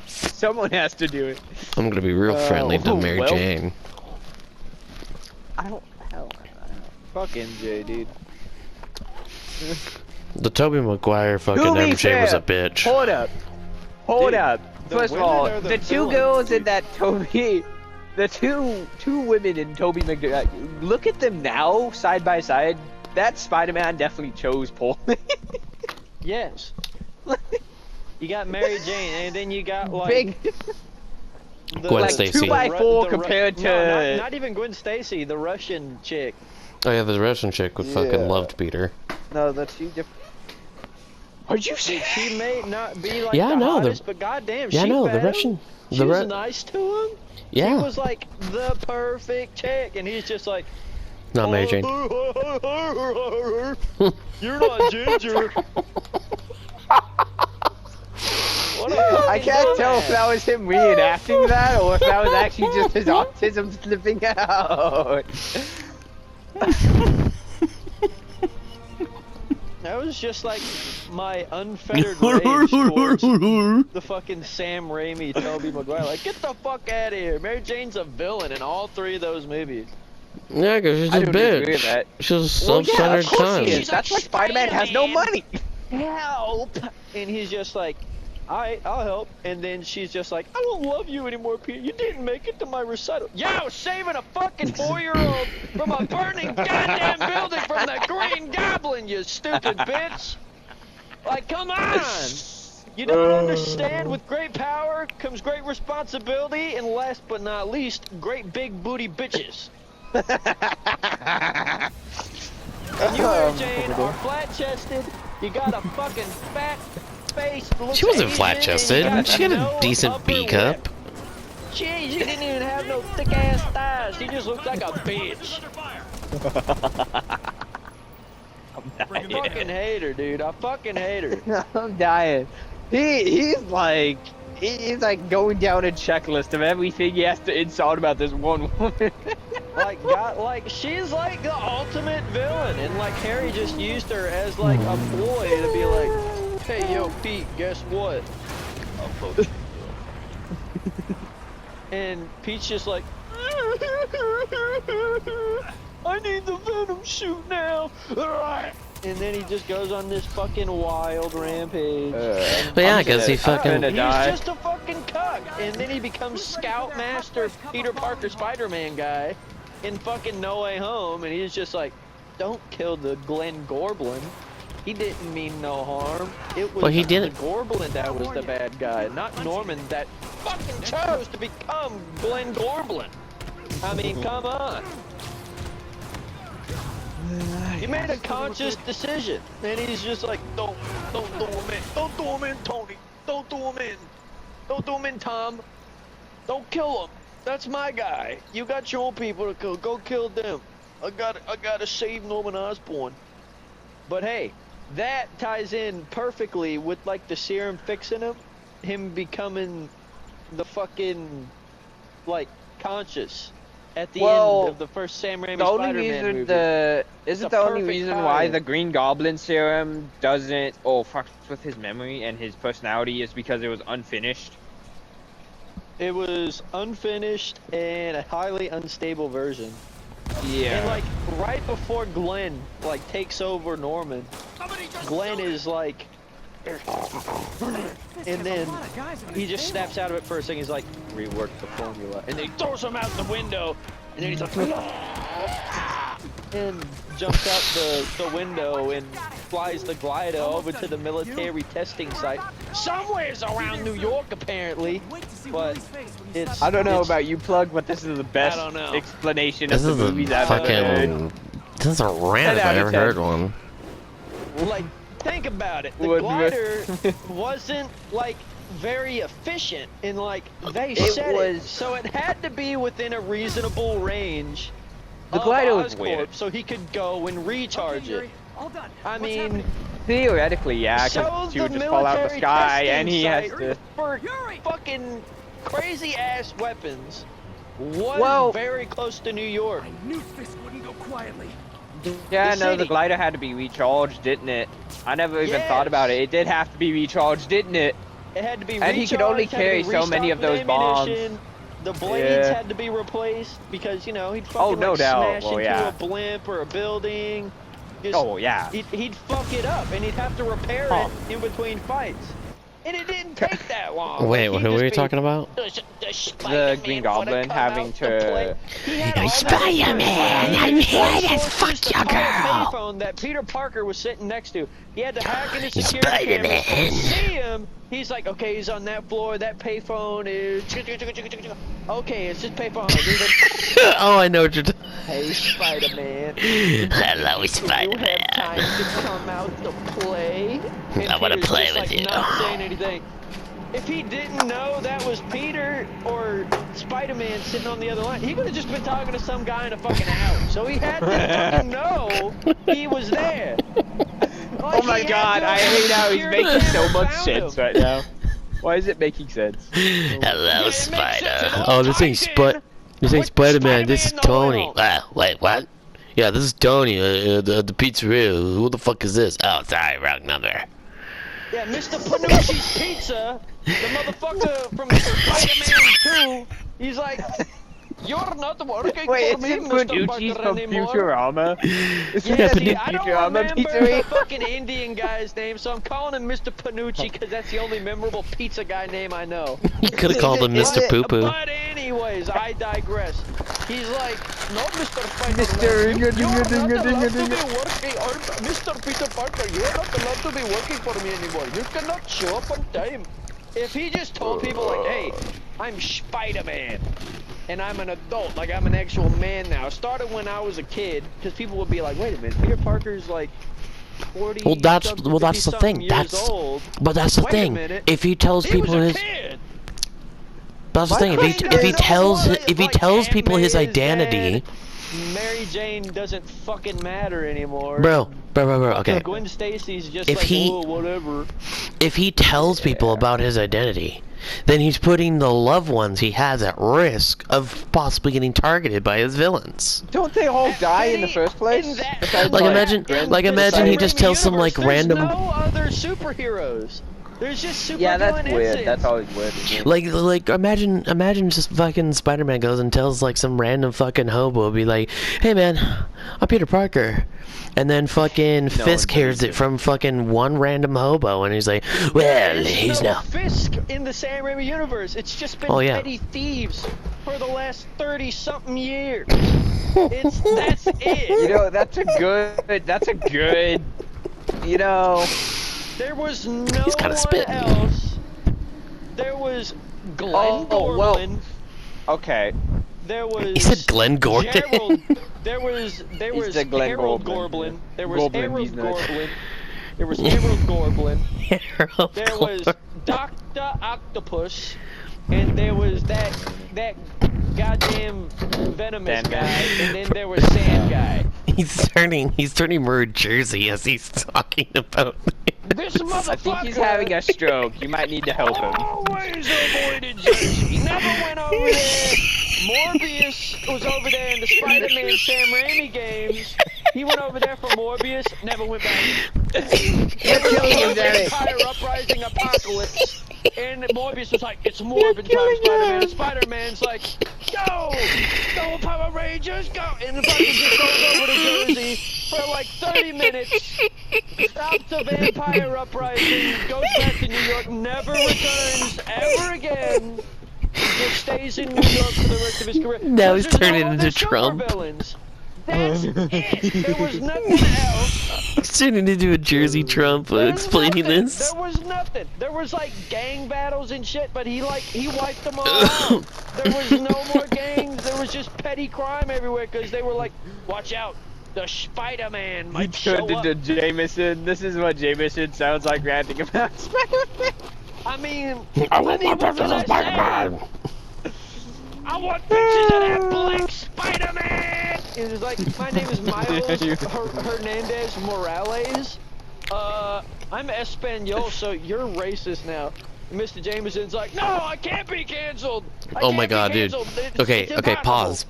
Someone has to do it. I'm gonna be real friendly to Mary Jane. I don't. Fuck MJ, dude. The Tobey Maguire fucking MJ was a bitch. Hold up. Hold Dude, up. First of all, the two girls in that Toby, the two women in Tobey Maguire, look at them now, side by side. That Spider-Man definitely chose Paul. Yes. You got Mary Jane, and then you got like Big. Gwen Like Stacy. 2x4 compared to. No, not even Gwen Stacy, the Russian chick. Oh yeah, the Russian chick would fucking loved Peter. No, the two different. What'd you say? She may not be like Yeah, the no, hottest, but goddamn, yeah, she no, fed the him. Russian. She was nice to him. Yeah. She was like the perfect chick, and he's just like. Not Mary Jane. You're not Ginger. I can't tell if that was him reenacting that or if that was actually just his autism slipping out. That was just like my unfettered rage towards the fucking Sam Raimi, Tobey Maguire. Like, get the fuck out of here. Mary Jane's a villain in all three of those movies. Yeah, cause she's a bitch. She's a self-centered cunt. That's why Spider-Man has no money. Help! And he's just like, alright, I'll help. And then she's just like, I don't love you anymore, Peter. You didn't make it to my recital. Yeah, I was saving a fucking 4-year-old from a burning goddamn building from the Green Goblin, you stupid bitch! Like, come on! You don't understand? With great power comes great responsibility, and last but not least, great big booty bitches. And you, Mary Jane, are flat-chested. You got a fucking fat face. She wasn't flat-chested. She had a decent B cup. She didn't even have no thick-ass thighs. She just looked like a bitch. I fucking hate her, dude. I fucking hate her. I'm dying. He's like going down a checklist of everything he has to insult about this one woman. like she's like the ultimate villain, and like Harry just used her as like a ploy to be like, hey yo Pete, guess what? And Pete's just like, I need the Venom suit now. And then he just goes on this fucking wild rampage. But yeah, because he fucking. He's just a fucking cuck. And then he becomes Scoutmaster Peter Parker Spider-Man guy in fucking No Way Home. And he's just like, don't kill the Glenn Gorblin. He didn't mean no harm. It was the Gorblin that was the bad guy, not Norman that fucking chose to become Glenn Gorblin. I mean, come on. He made a conscious decision, and he's just like, don't do him in, don't do him in, Tony, don't do him in, don't do him in, Tom, don't kill him. That's my guy. You got your own people to kill. Go kill them. I gotta save Norman Osborn. But hey, that ties in perfectly with like the serum fixing him becoming the fucking like conscious. At the end of the first Sam Raimi Spider-Man movie. Isn't the only reason why the Green Goblin serum doesn't fucks with his memory and his personality is because it was unfinished? It was unfinished and a highly unstable version. Yeah. And like right before Glenn like takes over Norman, Glenn is like, and then he just snaps out of it for a second. He's like, rework the formula, and then he throws him out the window, and then he's like, and jumps out the window and flies the glider over to the military testing site somewheres around New York apparently. But it's I don't know about you, Plug, but this is the best explanation of the movies I've ever heard. This is a rant if I ever heard one. Like, think about it. The glider wasn't like very efficient, and like they said it, so it had to be within a reasonable range. The glider was weird, so he could go and recharge it. I mean, theoretically, yeah, because she would just fall out of the sky, and he has to. For fucking crazy ass weapons, was very close to New York. I knew this wouldn't go quietly. Yeah, no, the glider had to be recharged, didn't it? I never even thought about it. It did have to be recharged, didn't it? It had to be And he could only carry so many of those bombs. The blades had to be replaced because, you know, he'd fucking smash into a blimp or a building. He'd fuck it up, and he'd have to repair it in between fights. And it didn't take that long. Wait, who were you talking about? The Green Goblin having to... Spider-Man, I'm here to fuck your girl. Payphone that Peter Parker was sitting next to. He had to hack into security cameras to see him. He's like, okay, he's on that floor. That payphone is... Okay, it's just payphone. Oh, I know what you're talking. Hey, Spider-Man. Hello, Spider-Man. Do you have time to come out to play? I want to play with you. Not saying anything. If he didn't know that was Peter or Spider-Man sitting on the other line, he would have just been talking to some guy in a fucking house. So he had to fucking know he was there. Like, oh my god, I hate how he's making so much sense right now. Why is it making sense? Hello, Spider. Oh, this ain't Spider-Man. This is Tony. Wait, what? Yeah, this is Tony. The pizzeria. Who the fuck is this? Oh, sorry, wrong number. Yeah, Mr. Panucci's Pizza, the motherfucker from Spider-Man 2, he's like, you're not working for me, Mr. Parker, anymore. Futurama? Yeah, see, I don't remember the fucking Indian guy's name, so I'm calling him Mr. Panucci because that's the only memorable pizza guy name I know. You could have called him Mr. Poo Poo. But anyways, I digress. He's like, no, Mr. Spider-Man, you're not allowed to be working, or Mr. Peter Parker, you're not allowed to be working for me anymore. You cannot show up on time. If he just told people like, hey, I'm Spider-Man. And I'm an adult, like I'm an actual man now. It started when I was a kid, because people would be like, wait a minute, Peter Parker's like 40 Well, that's the thing. But that's the thing. If he tells people his... That's the thing. If he tells people his identity... Mary Jane doesn't fucking matter anymore. Bro, okay. Gwen Stacy's just whatever. If he tells people about his identity, then he's putting the loved ones he has at risk of possibly getting targeted by his villains. Don't they all die in the first place? Imagine he just tells some like random... There's no other superheroes. There's just super that's weird. That's always weird. Like imagine just fucking Spider-Man goes and tells like some random fucking hobo, be like, hey man, I'm Peter Parker. And then fucking Fisk hears it from fucking one random hobo, and he's like, well, he's no now Fisk in the Sam Raimi universe. It's just been petty thieves for the last 30-something years. That's it. You know, that's a good, you know. There was no one else. There was Glenn Gorman. Okay. There was. He said Glenn Gordon. There was Harold Gorblin. There was Harold Gorblin. There was Harold Gorblin. There was Dr. Octopus, and there was that goddamn venomous guy, and then there was Sand Guy. He's turning more Jersey as he's talking about this motherfucker. I think he's having a stroke. You might need to help him. Always avoided Jersey. He never went over there. Morbius was over there in the Spider-Man Sam Raimi games. He went over there for Morbius, never went back. Empire Uprising Apocalypse. And Morbius was like, it's Morbin time, Spider-Man. And Spider-Man's like, go! Go, Power Rangers, go! And the fucking just goes over to Jersey for like 30 minutes. Stops the Vampire Uprising, goes back to New York, never returns ever again. He just stays in New York for the rest of his career. Now he's turning into Trump. Villains. That's it. There was nothing else. He's turning into a Jersey Trump explaining this. There was nothing. There was like gang battles and shit, but he wiped them all out. There was no more gangs. There was just petty crime everywhere because they were like, watch out. The Spider-Man might show up. He turned into Jameson. This is what Jameson sounds like ranting about Spider-Man. I mean, I want pictures of that black Spider-Man! It was like, my name is Miles Hernandez Morales. I'm Espanol, so you're racist now. Mr. Jameson's like, no, I can't be canceled. Oh my god, dude. Okay, okay, pause.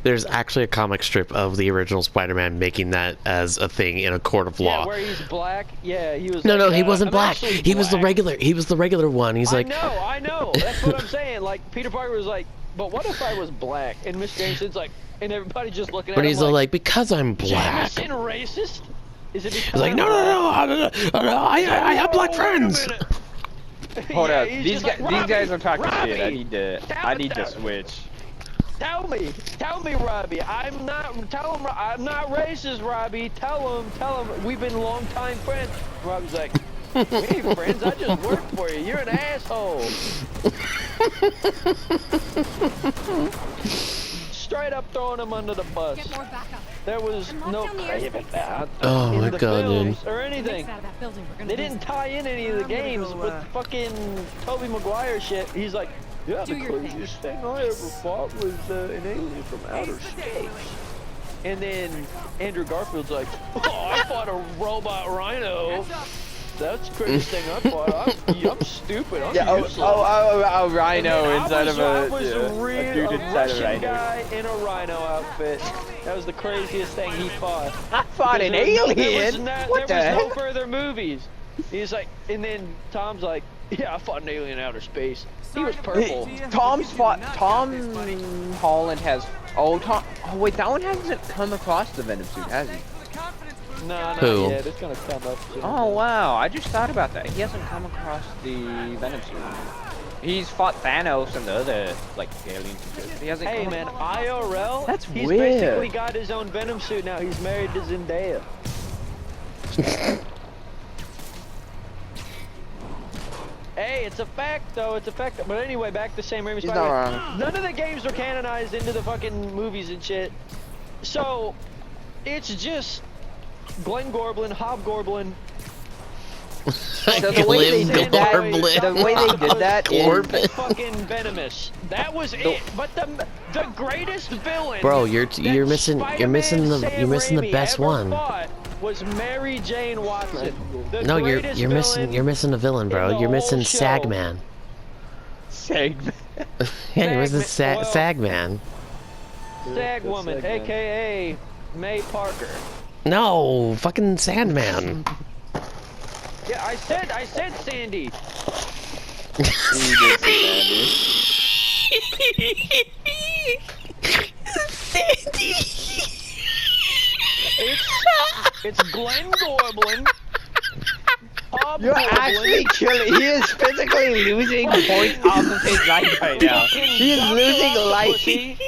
There's actually a comic strip of the original Spider-Man making that as a thing in a court of law. Yeah, where he's black. Yeah, he was. No, like, no, he wasn't I'm black. actually He was the black. regular. He was the regular one. He's like, I know. That's what I'm saying. Like Peter Parker was like, but what if I was black? And Mr. Jameson's like, and everybody just looking at but him he's all like, because I'm black. Jameson racist? Is it because He's like, no, I have black friends. Hold Yeah, up, he's these just guys, like, these guys are talking Robbie, shit. I need to Robbie. switch. Tell me, Robbie. I'm not racist, Robbie. Tell him. We've been longtime friends. Robbie's like, we ain't friends. I just work for you. You're an asshole. Straight up throwing him under the bus. Get more backup. There was no craving that Oh in my the god, dude. films or anything. Out of that building. We're gonna They lose didn't it. tie in any of the games with fucking Tobey Maguire shit. He's like, yeah, Do the your thing. craziest thing I ever fought was an alien from outer space. And then Andrew Garfield's like, oh, I fought a robot rhino. That's the craziest thing I fought. I'm stupid. I'm Yeah, useless. oh, rhino And then inside of I a was yeah, a dude inside a Russian rhino. guy in a rhino outfit. That was the craziest thing he fought. I fought an alien. What the There was no heck? further movies. He's like, and then Tom's like, yeah, I fought an alien in outer space. He was purple. Tom Holland has. Oh, wait, that one hasn't come across the Venom suit, has he? No, Who? yeah, it's gonna come up soon. Oh wow, I just thought about that. He hasn't come across the Venom suit. He's fought Thanos and the other like aliens and shit. But he hasn't. Hey come man, across- IRL. That's he's weird. basically got his own Venom suit now. He's married to Zendaya. Hey, it's a fact though. It's a fact. But anyway, back to Sam Raimi's He's Spider-Man. not wrong. None of the games were canonized into the fucking movies and shit. So it's just Glenn Gorblin, Hobgoblin. So the way they did that, the way they did that is fucking venomous. That was it. But the greatest villain. Bro, you're that missing Spider-Man Sam the Raimi best ever one. fought was Mary Jane Watson. The No, you're greatest missing a villain, bro. in the You're missing whole show. Sagman. Sagman. Yeah, you're missing Sagman, well- Sagman. Sag Woman, aka May Parker. No, fucking Sandman. Yeah, I said Sandy. Sandy. It's Glenn Gorblin. You're Hobgoblin, actually killing. He is physically losing points off of his life right now. fucking He is Dr. losing life. Pussy,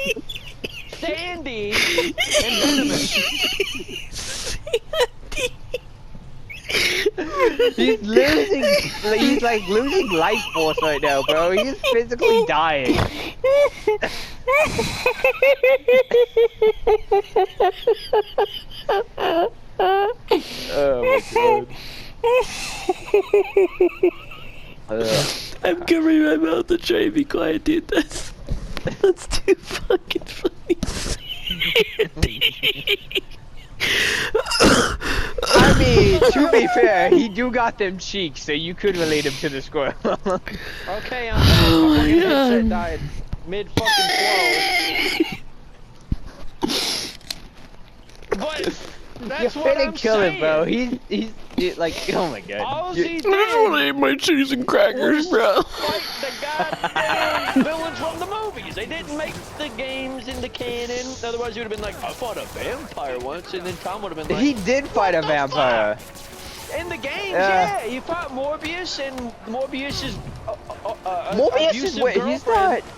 Sandy, and Venomous. He's losing. He's like losing life force right now, bro. He's physically dying. Oh my god. I'm covering my mouth to try and be quiet, dude. That's too fucking funny. I mean, to be fair, he do got them cheeks, so you could relate him to the squirrel. Okay, I'm back. Oh My my fucking God. headset died mid fucking flow. But that's You're what finna I'm kill saying. him, bro. He's like, oh my god. All You- he I did don't eat my cheese and crackers, bro. fight the goddamn villains from the movies. They didn't make the games in the canon. Otherwise, you would have been like, I fought a vampire once, and then Tom would have been like, He did fight a vampire. in the games, Yeah. yeah, he fought Morbius, and Morbius is Morbius is abusive wait, he's girlfriend. not.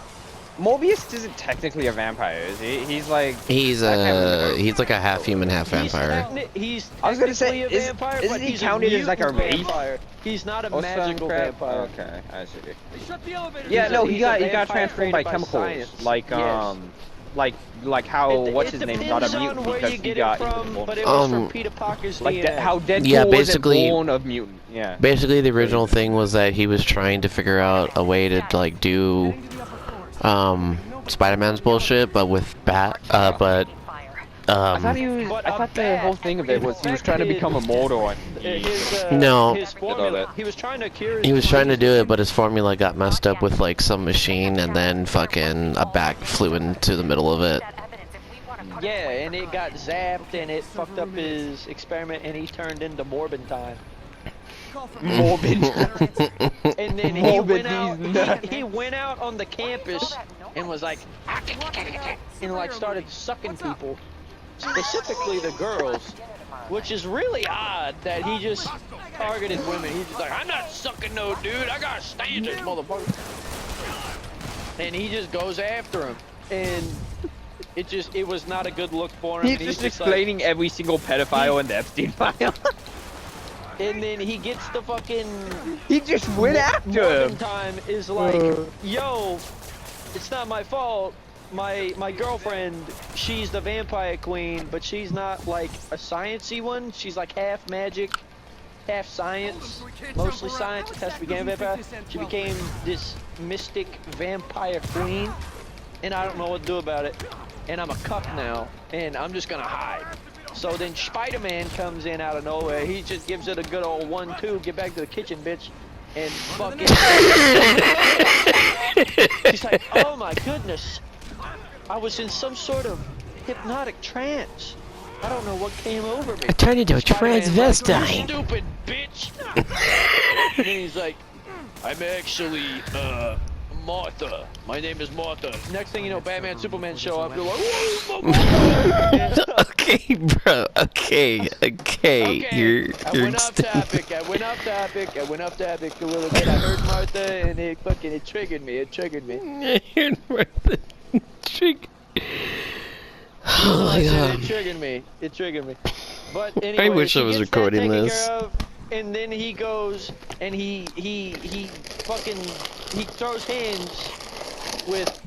Morbius isn't technically a vampire, is he? He's like. He's he's like a half human, half vampire. He's I was gonna say, technically a is- vampire, isn't but he he's counted a as, like, a mutant wraith? vampire. He's not a or some magical crap? vampire. Okay, I see. Shut the elevator. Yeah, He's a- no, he's he a got vampire transformed by created by chemicals, science. like Yes. like how what's It his name got a depends on mutant where because you he get got it from, evil. but it was from Um, Peter Parker's Like DNA. how Deadpool Yeah, wasn't basically- born of mutant. Yeah. Basically, the original thing was that he was trying to figure out a way to like do Spider-Man's bullshit, but with but I thought he was. I thought the whole thing of it was he was trying to become immortal and No. his formula, he was trying to cure his He was trying to do disease. it, but his formula got messed up with like some machine, and then fucking a bat flew into the middle of it. Yeah, and it got zapped, and it fucked up his experiment, and he turned into Morbin time. morbid. And then Morbid, he went out on the campus and was like, and like started sucking people, specifically the girls, which is really odd that he just targeted women. He's just like, I'm not sucking no dude, I got standards, motherfucker. And he just goes after him, and it was not a good look for him. He's just explaining like, every single pedophile in the Epstein file. And then he gets the fucking... He just went after him. Time is like, yo, it's not my fault. My girlfriend, she's the vampire queen, but she's not like a sciencey one. She's like half magic, half science, mostly science. It has to be vampire. She became this mystic vampire queen, and I don't know what to do about it. And I'm a cuck now, and I'm just gonna hide. So then Spider-Man comes in out of nowhere. He just gives it a good old 1-2, get back to the kitchen, bitch, and fucking... She's like, oh my goodness, I was in some sort of hypnotic trance. I don't know what came over me. I turned into a transvestite. Like, you stupid bitch. And then he's like, I'm actually, Martha. My name is Martha. Next thing you know, Batman, Superman show up. You're like, whoa, okay, bro. Okay. You're I went off topic a little bit. I heard Martha, and it triggered me. I heard Martha. Oh my god. It triggered me. But anyway, I wish I was recording this. And then he goes and he throws hands with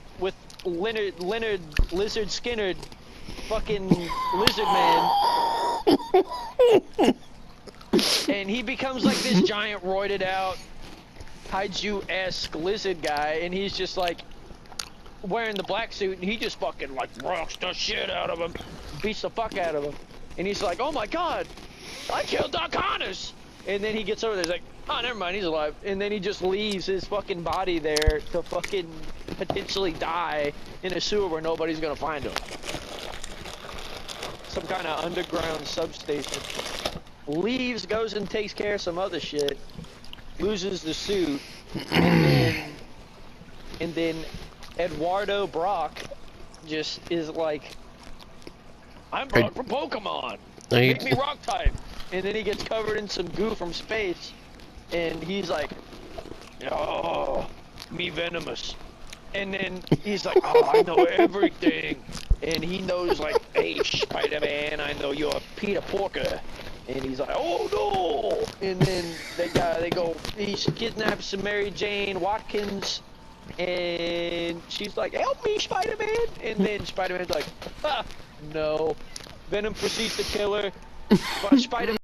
Leonard Lizard Skinner, fucking Lizard Man, and he becomes like this giant roided out kaiju-esque lizard guy, and he's just like wearing the black suit, and he just fucking like rocks the shit out of him, beats the fuck out of him, and he's like, oh my god, I killed Doc Connors. And then he gets over there, he's like, oh, never mind, he's alive. And then he just leaves his fucking body there to fucking potentially die in a sewer where nobody's gonna find him. Some kind of underground substation. Leaves, goes and takes care of some other shit. Loses the suit. And then Eduardo Brock just is like, I'm Brock from Pokemon. Make me rock type. And then he gets covered in some goo from space, and he's like, oh, me venomous. And then he's like, oh, I know everything. And he knows like, hey, Spider-Man, I know you're Peter Porker. And he's like, oh no. And then he kidnaps some Mary Jane Watkins, and she's like, help me, Spider-Man. And then Spider-Man's like, no. Venom proceeds to kill her. But Spider-Man